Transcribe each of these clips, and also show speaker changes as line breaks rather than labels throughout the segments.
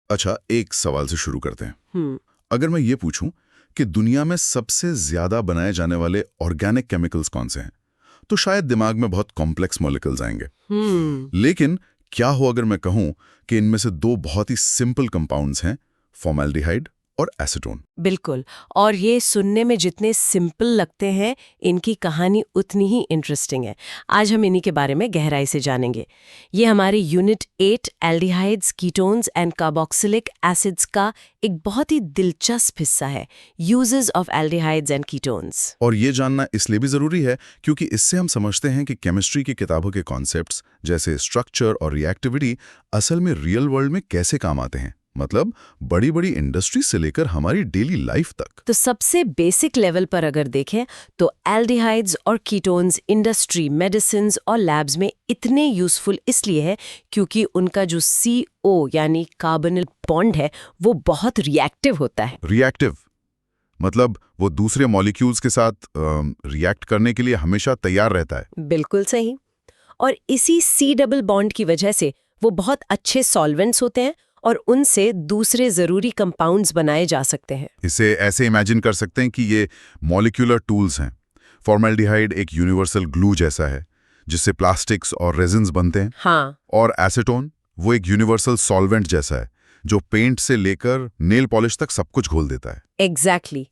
अच्छा, एक सवाल से शुरू करते हैं।
हम्म
अगर मैं ये पूछूं कि दुनिया में सबसे ज्यादा बनाए जाने वाले ऑर्गेनिक केमिकल्स कौन से हैं, तो शायद दिमाग में बहुत कॉम्प्लेक्स मॉलिक्यूल्स आएंगे।
हम्म
लेकिन क्या हो अगर मैं कहूं कि इनमें से दो बहुत ही सिंपल कंपाउंड्स हैं, फॉर्मेल्डिहाइड और एसीटोन।
बिल्कुल। और ये सुनने में जितने सिंपल लगते हैं, इनकी कहानी उतनी ही इंटरेस्टिंग है। आज हम इन्हीं के बारे में गहराई से जानेंगे। ये हमारे unit 8 aldehydes, ketones and carboxylic acids का एक बहुत ही दिलचस्प हिस्सा है, uses of aldehydes and ketones.
और ये जानना इसलिए भी जरूरी है क्योंकि इससे हम समझते हैं कि केमिस्ट्री की किताबों के कॉन्सेप्ट्स जैसे स्ट्रक्चर और रिएक्टिविटी असल में रियल वर्ल्ड में कैसे काम आते हैं, मतलब बड़ी बड़ी इंडस्ट्री से लेकर हमारी डेली लाइफ तक।
तो सबसे बेसिक लेवल पर अगर देखें तो एल्डिहाइड्स और कीटोन्स इंडस्ट्री, मेडिसिन्स और लैब्स में इतने यूजफुल इसलिए है क्योंकि उनका जो CO यानी कार्बोनिल बॉन्ड है वो बहुत रिएक्टिव होता है।
रिएक्टिव मतलब वो दूसरे मॉलिक्यूल्स के साथ रिएक्ट करने के लिए हमेशा तैयार रहता है।
बिल्कुल सही। और इसी C डबल बॉन्ड की वजह से वो बहुत अच्छे सॉल्वेंट्स होते हैं और उनसे दूसरे जरूरी कंपाउंड्स बनाए जा सकते हैं।
इसे ऐसे इमेजिन कर सकते हैं कि ये मॉलिक्यूलर टूल्स हैं। फॉर्मेल्डिहाइड एक यूनिवर्सल ग्लू जैसा है जिससे प्लास्टिक्स और रेजिन्स बनते हैं।
हाँ।
और एसीटोन वो एक यूनिवर्सल सॉल्वेंट जैसा है जो पेंट से लेकर नेल पॉलिश तक सब कुछ घोल देता है।
एग्जैक्टली।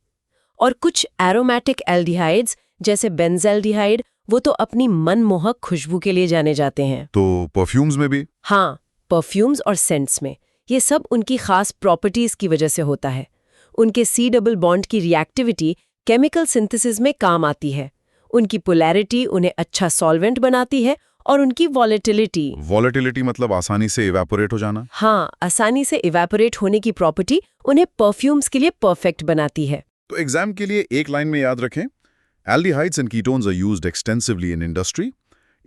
और कुछ एरोमेटिक एल्डिहाइड्स जैसे बेंजल्डिहाइड वो तो अपनी मनमोहक खुशबू के लिए जाने जाते हैं।
तो परफ्यूम्स में भी?
हाँ, परफ्यूम्स और सेंट्स में ये सब उनकी खास प्रॉपर्टीज की वजह से होता है। उनके C डबल बॉन्ड की रिएक्टिविटी केमिकल सिंथेसिस में काम आती है। उनकी पोलैरिटी उन्हें अच्छा सॉल्वेंट बनाती है और उनकी वॉलेटिलिटी
मतलब आसानी से इवेपोरेट हो जाना।
हाँ, आसानी से इवेपोरेट होने की प्रॉपर्टी उन्हें परफ्यूम्स के लिए परफेक्ट बनाती है।
तो एग्जाम के लिए एक लाइन में याद रखें, aldehydes and ketones are used extensively in industry,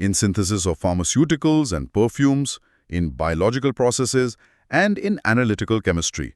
in synthesis of pharmaceuticals and perfumes, in biological processes, and in analytical chemistry,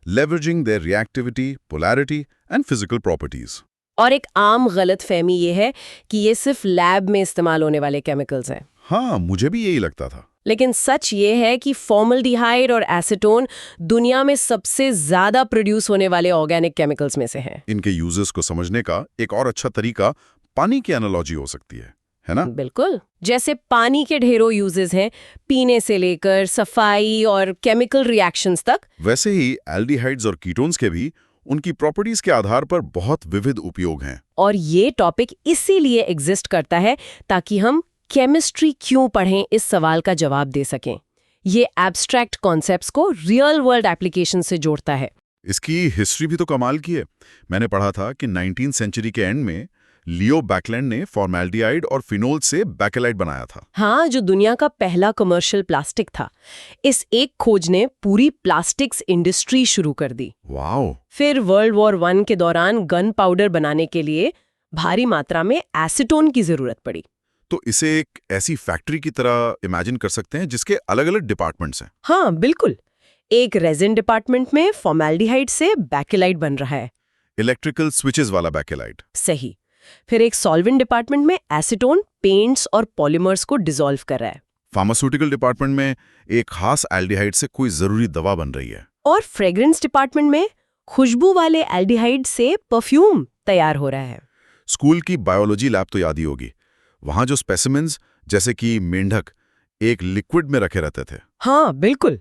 leveraging their reactivity, polarity, and physical properties.
और एक आम गलतफहमी ये है कि ये सिर्फ लैब में इस्तेमाल होने वाले केमिकल्स हैं।
हाँ, मुझे भी यही लगता था।
लेकिन सच ये है कि फॉर्मल्डिहाइड और एसीटोन दुनिया में सबसे ज्यादा प्रोड्यूस होने वाले ऑर्गेनिक केमिकल्स में से हैं।
इनके यूजेस को समझने का एक और अच्छा तरीका पानी की एनालॉजी हो सकती है ना?
बिल्कुल। जैसे पानी के ढेरों यूजेस हैं, पीने से लेकर सफाई और केमिकल रिएक्शंस तक।
वैसे ही एल्डिहाइड्स और कीटोन्स के भी उनकी प्रॉपर्टीज के आधार पर बहुत विविध उपयोग हैं।
और ये टॉपिक इसीलिए एग्जिस्ट करता है ताकि हम केमिस्ट्री क्यों पढ़ें इस सवाल का जवाब दे सकें। ये एब्स्ट्रैक्ट कॉन्सेप्ट्स को रियल वर्ल्ड एप्लीकेशन से जोड़ता है।
इसकी हिस्ट्री भी तो कमाल की है। मैंने पढ़ा था कि 19th सेंचुरी के एंड में लियो बैकलैंड ने फॉर्मेल्डिहाइड और फिनोल से बैकेलाइट बनाया था।
हाँ, जो दुनिया का पहला कमर्शियल प्लास्टिक था। इस एक खोज ने पूरी प्लास्टिक्स इंडस्ट्री शुरू कर दी।
वाओ!
फिर वर्ल्ड वॉर 1 के दौरान गन पाउडर बनाने के लिए भारी मात्रा में एसीटोन की जरूरत पड़ी।
तो इसे एक ऐसी फैक्ट्री की तरह इमेजिन कर सकते हैं जिसके अलग-अलग डिपार्टमेंट्स हैं।
हाँ, बिल्कुल। एक रेजिन डिपार्टमेंट में फॉर्मेल्डिहाइड से बैकेलाइट बन रहा है।
इलेक्ट्रिकल स्विचेस वाला बैकेलाइट।
सही। फिर एक सॉल्वेंट डिपार्टमेंट में एसीटोन पेंट्स और पॉलीमर्स को डिसॉल्व कर रहा है।
फार्मास्यूटिकल डिपार्टमेंट में एक खास एल्डिहाइड से कोई जरूरी दवा बन रही है।
और फ्रेग्रेंस डिपार्टमेंट में खुशबू वाले एल्डिहाइड से परफ्यूम तैयार हो रहा है।
स्कूल की बायोलॉजी लैब तो याद ही होगी। वहां जो स्पेसिमेंस जैसे कि मेंढक एक लिक्विड में रखे रहते थे।
हाँ, बिल्कुल।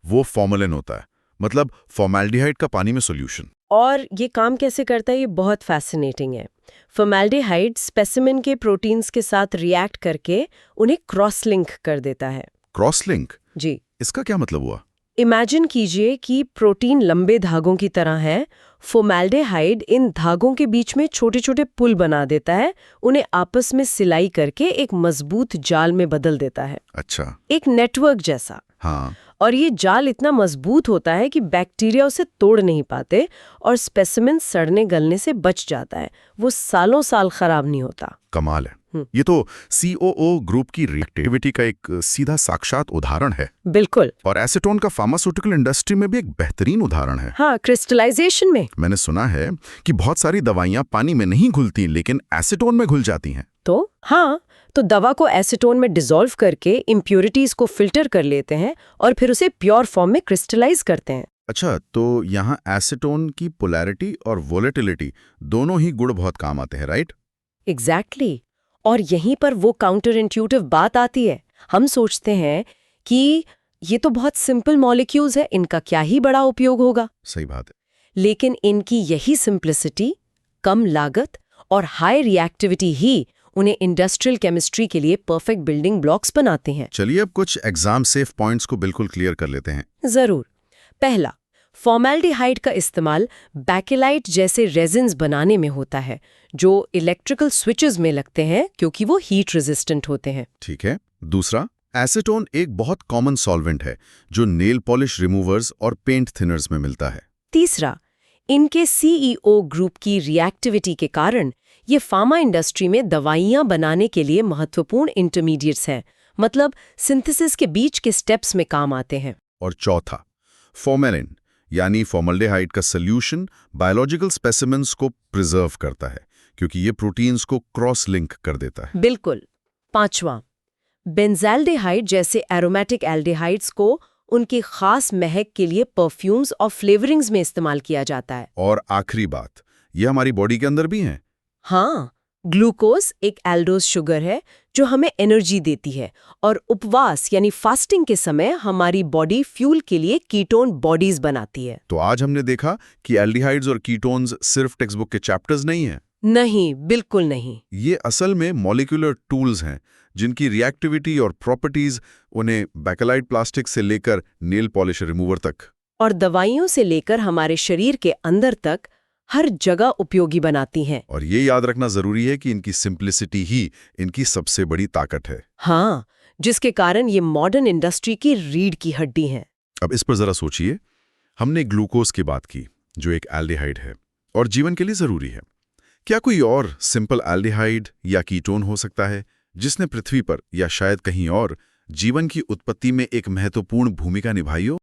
वो फॉर्मेलिन होता है, मतलब फॉर्मेल्डिहाइड का पानी में सॉल्यूशन।
और ये काम कैसे करता है, ये बहुत फैसिनेटिंग है। फॉर्मेल्डिहाइड स्पेसिमेन के प्रोटीन्स के साथ रिएक्ट करके उन्हें क्रॉस लिंक कर देता है।
Cross link?
जी।
इसका क्या मतलब हुआ?
इमेजिन कीजिए कि प्रोटीन लंबे धागों की तरह है। फॉर्मेल्डिहाइड इन धागों के बीच में छोटे छोटे पुल बना देता है, उन्हें आपस में सिलाई करके एक मजबूत जाल में बदल देता है।
अच्छा।
एक नेटवर्क जैसा।
हाँ।
और ये जाल इतना मजबूत होता है कि बैक्टीरिया उसे तोड़ नहीं पाते और स्पेसिमेन सड़ने गलने से बच जाता है। वो सालों साल खराब नहीं होता।
कमाल है। ये तो COO ग्रुप की रिएक्टिविटी का एक सीधा साक्षात उदाहरण है।
बिल्कुल।
और एसीटोन का फार्मास्यूटिकल इंडस्ट्री में भी एक बेहतरीन उदाहरण है।
हाँ, क्रिस्टलाइजेशन में।
मैंने सुना है कि बहुत सारी दवाइयां पानी में नहीं घुलती लेकिन एसीटोन में घुल जाती हैं।
तो हाँ, तो दवा को एसीटोन में डिसॉल्व करके इम्प्योरिटीज को फिल्टर कर लेते हैं और फिर उसे प्योर फॉर्म में क्रिस्टलाइज करते हैं।
अच्छा, तो यहाँ एसीटोन की पोलैरिटी और वोलेटिलिटी दोनों ही गुण बहुत काम आते हैं, राइट?
एग्जैक्टली और यहीं पर वो काउंटर इंट्यूटिव बात आती है। हम सोचते हैं कि ये तो बहुत सिंपल मॉलिक्यूल्स है, इनका क्या ही बड़ा उपयोग होगा।
सही बात है।
लेकिन इनकी यही सिंप्लिसिटी, कम लागत और हाई रिएक्टिविटी ही उन्हें इंडस्ट्रियल केमिस्ट्री के लिए परफेक्ट बिल्डिंग ब्लॉक्स बनाते हैं।
चलिए अब कुछ एग्जाम सेफ पॉइंट्स को बिल्कुल क्लियर कर लेते हैं।
जरूर। पहला, फॉर्मेल्डिहाइड का इस्तेमाल बैकेलाइट जैसे रेजिन्स बनाने में होता है, जो इलेक्ट्रिकल स्विचेस में लगते हैं क्योंकि वो हीट रेजिस्टेंट होते हैं।
ठीक है। दूसरा, एसीटोन एक बहुत कॉमन सॉल्वेंट है जो नेल पॉलिश रिमूवर्स और पेंट थिनर्स में मिलता है।
तीसरा, इनके सीईओ ग्रुप की रिएक्टिविटी के कारण ये फार्मा इंडस्ट्री में दवाइयां बनाने के लिए महत्वपूर्ण इंटरमीडिएट्स हैं, मतलब सिंथेसिस के बीच के स्टेप्स में काम आते हैं।
और चौथा, फॉर्मेलिन यानी फॉर्मल्डिहाइड का सॉल्यूशन बायोलॉजिकल स्पेसिमेंस को प्रिजर्व करता है क्योंकि ये प्रोटीन्स को क्रॉस लिंक कर देता है।
बिल्कुल। पांचवा, बेंजाल्डिहाइड जैसे एरोमेटिक एल्डिहाइड्स को उनकी खास महक के लिए परफ्यूम्स और फ्लेवरिंग्स में इस्तेमाल किया जाता है।
और आखिरी बात, ये हमारी बॉडी के अंदर भी हैं।
हाँ, ग्लूकोज एक एल्डोज शुगर है जो हमें एनर्जी देती है और उपवास यानी फास्टिंग के समय हमारी बॉडी फ्यूल के लिए कीटोन बॉडीज बनाती है।
तो आज हमने देखा कि एल्डिहाइड्स और कीटोन्स सिर्फ टेक्स्ट बुक के चैप्टर्स नहीं हैं।
नहीं, बिल्कुल नहीं।
ये असल में मॉलिक्यूलर टूल्स हैं जिनकी रिएक्टिविटी और प्रॉपर्टीज उन्हें बैकेलाइट प्लास्टिक से लेकर नेल पॉलिश रिमूवर तक
और दवाइयों से लेकर हमारे शरीर के अंदर तक हर जगह उपयोगी बनाती हैं।
और ये याद रखना जरूरी है कि इनकी सिंप्लिसिटी ही इनकी सबसे बड़ी ताकत है।
हाँ, जिसके कारण ये मॉडर्न इंडस्ट्री की रीढ़ की हड्डी हैं।
अब इस पर जरा सोचिए, हमने ग्लूकोज की बात की जो एक एल्डिहाइड है और जीवन के लिए जरूरी है। क्या कोई और सिंपल एल्डिहाइड या कीटोन हो सकता है जिसने पृथ्वी पर या शायद कहीं और जीवन की उत्पत्ति में एक महत्वपूर्ण भूमिका निभाई हो?